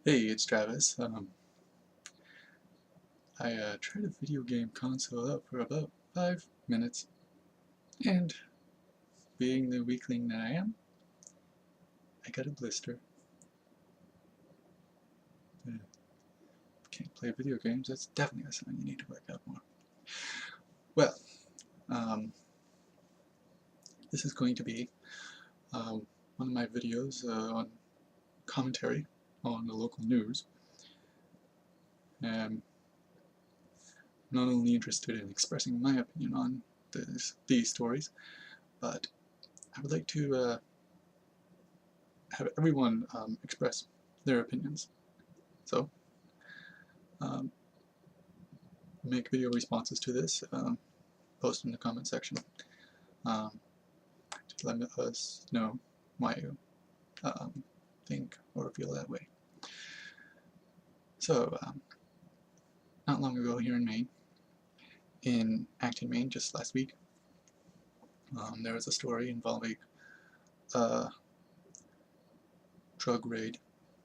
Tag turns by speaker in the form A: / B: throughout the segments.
A: Hey, it's Travis. I tried a video game console out for about 5 minutes, and being the weakling that I am, I got a blister. Can't play video games, that's definitely a sign you need to work out more. Well, um, this is going to be one of my videos on commentary on the local news. I'm not only interested in expressing my opinion on these stories, but I would like to have everyone express their opinions. So, um, make video responses to this, post in the comment section um, to let us know why you think or feel that way. So, not long ago here in Maine, in Acton, Maine, just last week, there was a story involving a drug raid.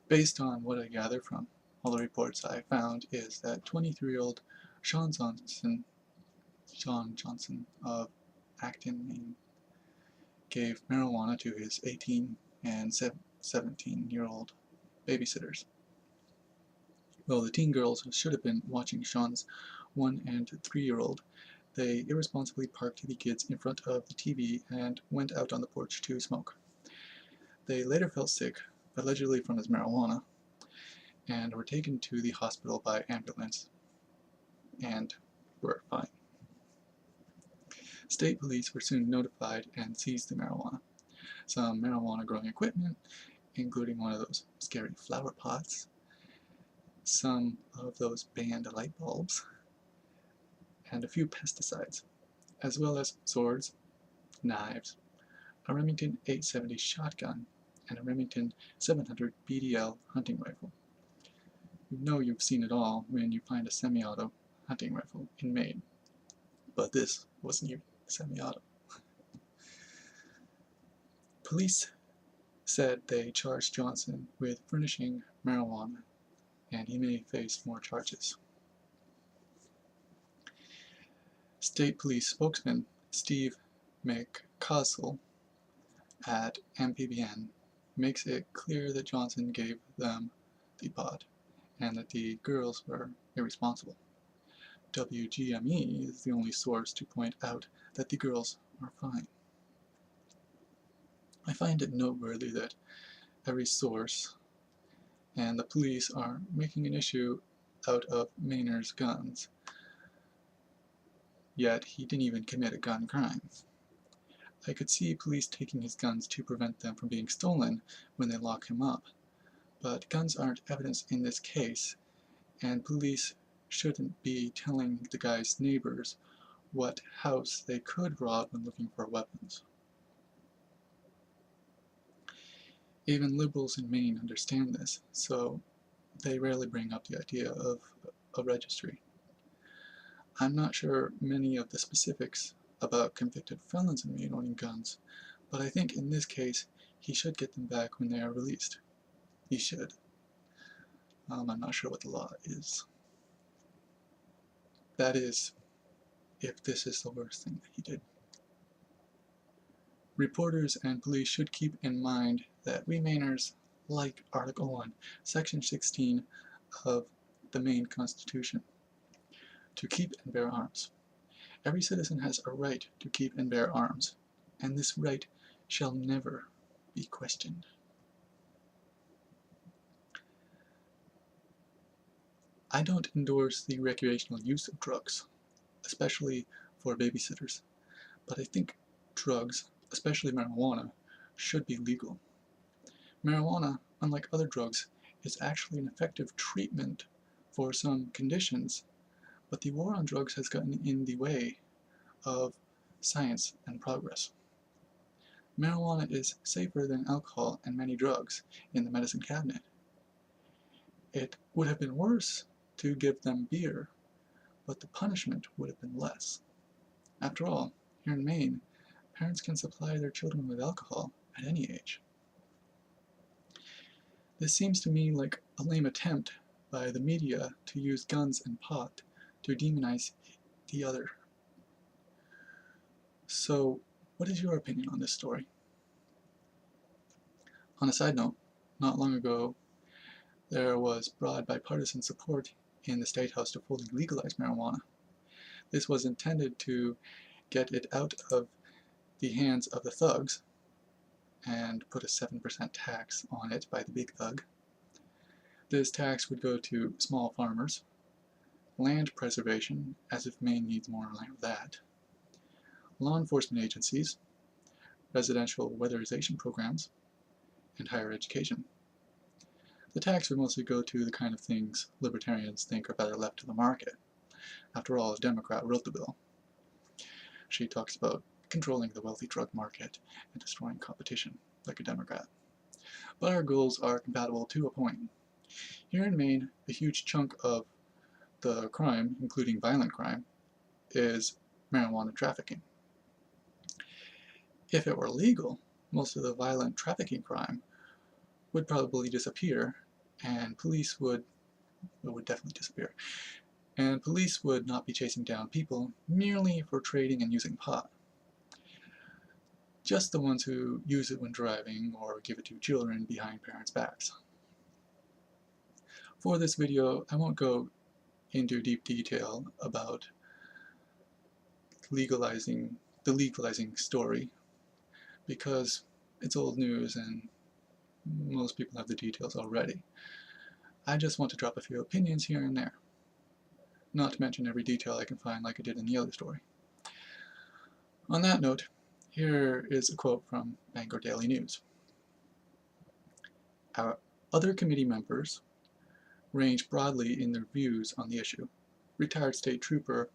A: Based on what I gather from all the reports I found, is that 23-year-old Sean Johnson of Acton, Maine, gave marijuana to his 18 and 17-year-old babysitters. Well, the teen girls should have been watching Sean's 1 and 3-year-old. They irresponsibly parked the kids in front of the TV and went out on the porch to smoke. They later felt sick, allegedly from his marijuana, and were taken to the hospital by ambulance and were fine. State police were soon notified and seized the marijuana. Some marijuana growing equipment, including one of those scary flower pots, some of those banned light bulbs, and a few pesticides, as well as swords, knives, a Remington 870 shotgun, and a Remington 700 BDL hunting rifle. You know you've seen it all when you find a semi-auto hunting rifle in Maine, but this wasn't even semi-auto. Police said they charged Johnson with furnishing marijuana, and he may face more charges. State Police spokesman Steve McCausell at MPBN makes it clear that Johnson gave them the pot and that the girls were irresponsible. WGME is the only source to point out that the girls are fine. I find it noteworthy that every source and the police are making an issue out of Mainer's guns, yet he didn't even commit a gun crime. I could see police taking his guns to prevent them from being stolen when they lock him up, but guns aren't evidence in this case, and police shouldn't be telling the guy's neighbors what house they could rob when looking for weapons. Even liberals in Maine understand this, so they rarely bring up the idea of a registry. I'm not sure many of the specifics about convicted felons in Maine owning guns, but I think in this case he should get them back when they are released. He should. I'm not sure what the law is. That is, if this is the worst thing that he did. Reporters and police should keep in mind that we Mainers like Article 1, Section 16 of the Maine Constitution, to keep and bear arms. Every citizen has a right to keep and bear arms, and this right shall never be questioned. I don't endorse the recreational use of drugs, especially for babysitters, but I think drugs, especially marijuana, should be legal. Marijuana, unlike other drugs, is actually an effective treatment for some conditions, but the war on drugs has gotten in the way of science and progress. Marijuana is safer than alcohol and many drugs in the medicine cabinet. It would have been worse to give them beer, but the punishment would have been less. After all, here in Maine, parents can supply their children with alcohol at any age. This seems to me like a lame attempt by the media to use guns and pot to demonize the other. So, what is your opinion on this story? On a side note, not long ago, there was broad bipartisan support in the State House to fully legalize marijuana. This was intended to get it out of the hands of the thugs and put a 7% tax on it by the big thug. This tax would go to small farmers, land preservation, as if Maine needs more land of that, law enforcement agencies, residential weatherization programs, and higher education. The tax would mostly go to the kind of things libertarians think are better left to the market. After all, a Democrat wrote the bill. She talks about controlling the wealthy drug market and destroying competition, like a Democrat. But our goals are compatible to a point. Here in Maine, a huge chunk of the crime, including violent crime, is marijuana trafficking. If it were legal, most of the violent trafficking crime would probably disappear, and police would definitely disappear, and police would not be chasing down people merely for trading and using pot. Just the ones who use it when driving or give it to children behind parents' backs. For this video, I won't go into deep detail about the legalizing story, because it's old news and most people have the details already. I just want to drop a few opinions here and there, not to mention every detail I can find like I did in the other story. On that note, here is a quote from Bangor Daily News. Our other committee members range broadly in their views on the issue. Retired State Trooper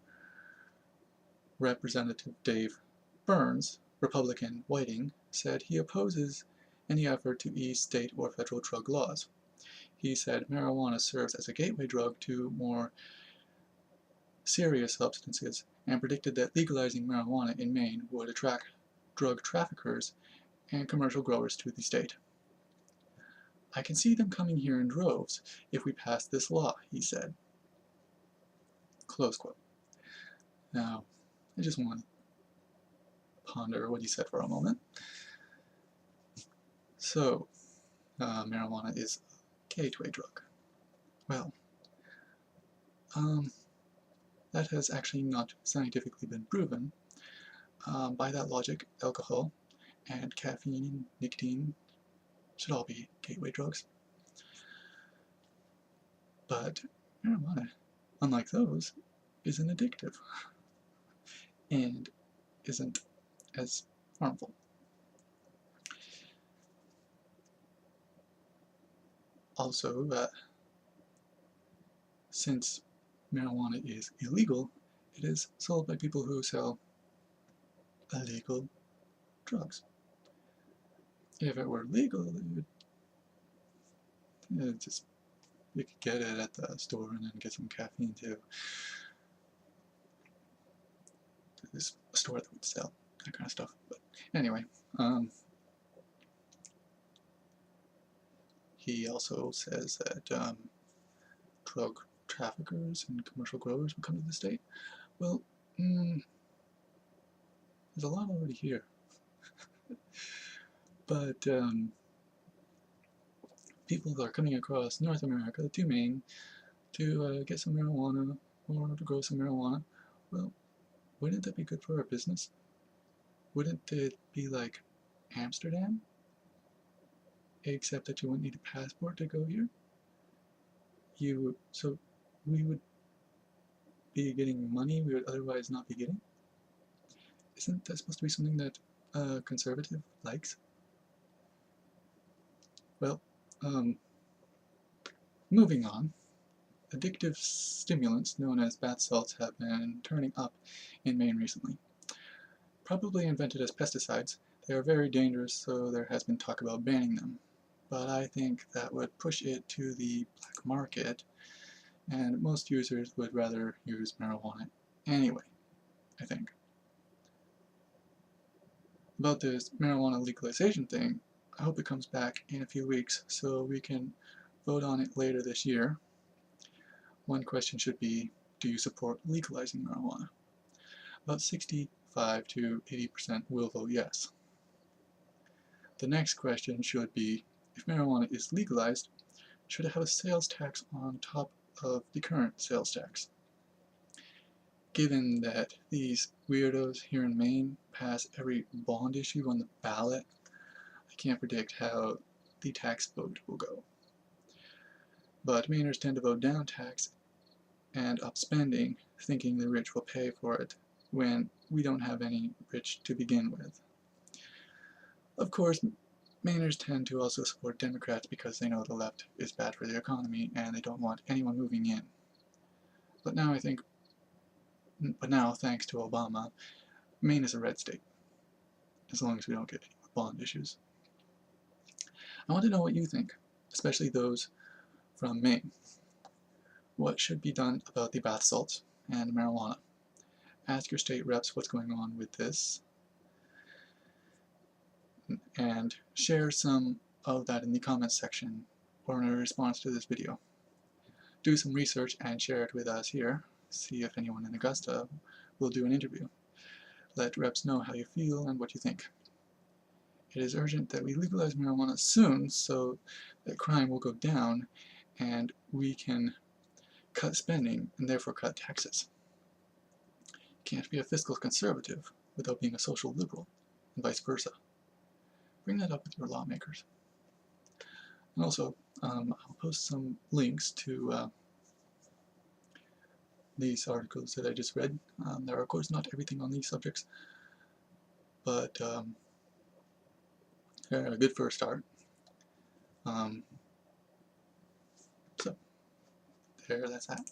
A: Representative Dave Burns, Republican Whiting, said he opposes any effort to ease state or federal drug laws. He said marijuana serves as a gateway drug to more serious substances and predicted that legalizing marijuana in Maine would attract drug traffickers and commercial growers to the state. I can see them coming here in droves if we pass this law, he said. Close quote. Now, I just want to ponder what he said for a moment. So, marijuana is a gateway drug. Well, that has actually not scientifically been proven. By that logic, alcohol and caffeine, nicotine should all be gateway drugs. But marijuana, unlike those, isn't addictive and isn't as harmful. Also, since marijuana is illegal, it is sold by people who sell illegal drugs. If it were legal, you could get it at the store and then get some caffeine too. There's a store that would sell that kind of stuff. But anyway, he also says that drug traffickers and commercial growers would come to the state. Well, there's a lot already here. But people are coming across North America to Maine to get some marijuana or to grow some marijuana. Well, wouldn't that be good for our business? Wouldn't it be like Amsterdam? Except that you wouldn't need a passport to go here? So we would be getting money we would otherwise not be getting? Isn't that supposed to be something that a conservative likes? Well, moving on. Addictive stimulants known as bath salts have been turning up in Maine recently. Probably invented as pesticides, they are very dangerous, so there has been talk about banning them. But I think that would push it to the black market, and most users would rather use marijuana anyway, I think. About this marijuana legalization thing, I hope it comes back in a few weeks so we can vote on it later this year. One question should be, do you support legalizing marijuana? About 65 to 80% will vote yes. The next question should be, if marijuana is legalized, should it have a sales tax on top of the current sales tax? Given that these weirdos here in Maine pass every bond issue on the ballot, I can't predict how the tax vote will go. But Mainers tend to vote down tax and up spending, thinking the rich will pay for it when we don't have any rich to begin with. Of course, Mainers tend to also support Democrats because they know the left is bad for the economy and they don't want anyone moving in. But now thanks to Obama, Maine is a red state, as long as we don't get any bond issues. I want to know what you think, especially those from Maine. What should be done about the bath salts and marijuana? Ask your state reps what's going on with this, and share some of that in the comments section or in a response to this video. Do some research and share it with us here. See if anyone in Augusta will do an interview. Let reps know how you feel and what you think. It is urgent that we legalize marijuana soon so that crime will go down and we can cut spending and therefore cut taxes. You can't be a fiscal conservative without being a social liberal, and vice versa. Bring that up with your lawmakers. And also, I'll post some links to these articles that I just read. There are, of course, not everything on these subjects, but they're a good first start. So, that's that.